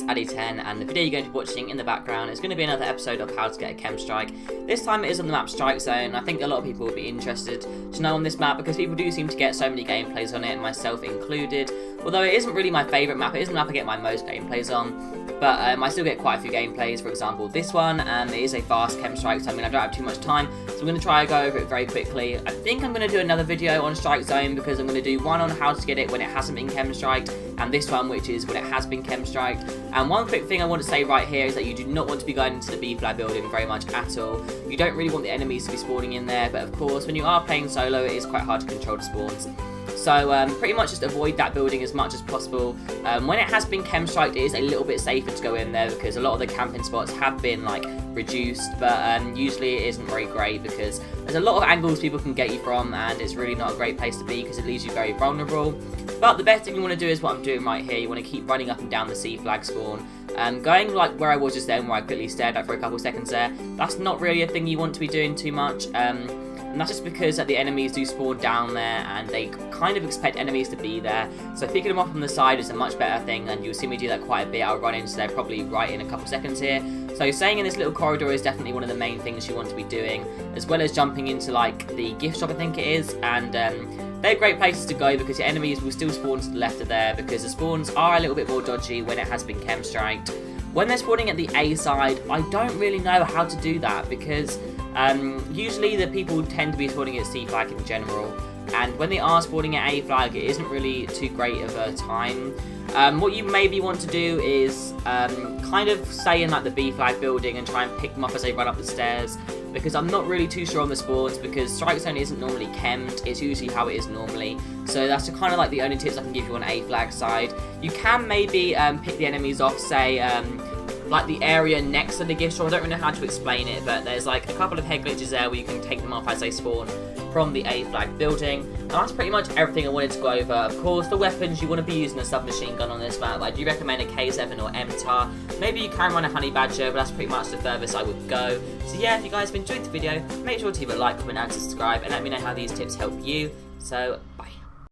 it's Addy10, and the video you're going to be watching in the background is going to be another episode of how to get a KEM strike. This time it is on the map STRIKEZONE. I think a lot of people will be interested to know on this map because people do seem to get so many gameplays on it, myself included. Although it isn't really my favourite map, it isn't the map I get my most gameplays on, but I still get quite a few gameplays. For example, this one, it is a fast KEM strike, so I don't have too much time, so I'm going to try and go over it very quickly. I think I'm going to do another video on STRIKEZONE because I'm going to do one on how to get it when it hasn't been KEM striked, and this one which is when it has been KEM striked. And one quick thing I want to say right here is that you do not want to be going into the B flag building very much at all. You don't really want the enemies to be spawning in there, but of course when you are playing solo it is quite hard to control the spawns. So pretty much just avoid that building as much as possible. When it has been KEM striked, it is a little bit safer to go in there because a lot of the camping spots have been like reduced, but usually it isn't very great because there's a lot of angles people can get you from, and it's really not a great place to be because it leaves you very vulnerable. But the best thing you want to do is what I'm doing right here. You want to keep running up and down the C flag spawn. Going like where I was just then, where I quickly stared at for a couple seconds there, that's not really a thing you want to be doing too much. And that's just because the enemies do spawn down there and they kind of expect enemies to be there. So picking them up on the side is a much better thing, and you'll see me do that quite a bit. I'll run into there probably right in a couple seconds here. So staying in this little corridor is definitely one of the main things you want to be doing, as well as jumping into like the gift shop I think it is, and they're great places to go because your enemies will still spawn to the left of there because the spawns are a little bit more dodgy when it has been KEM striked. When they're spawning at the A side, I don't really know how to do that because usually the people tend to be spawning at C flag in general, and when they are spawning at A flag it isn't really too great of a time. What you maybe want to do is kind of stay in like the B flag building and try and pick them up as they run up the stairs, because I'm not really too sure on the spawns because STRIKEZONE isn't normally KEM'd, it's usually how it is normally. So that's kind of like the only tips I can give you on A flag side. You can maybe pick the enemies off, say like the area next to the gift shop. I don't really know how to explain it, but there's like a couple of head glitches there where you can take them off as they spawn from the A flag building. And that's pretty much everything I wanted to go over. Of course, the weapons, you want to be using a submachine gun on this map. I do recommend a K.E.M or M-TAR. Maybe you can run a honey badger, but that's pretty much the furthest I would go. So yeah, if you guys have enjoyed the video, make sure to leave a like, comment and subscribe, and let me know how these tips help you. So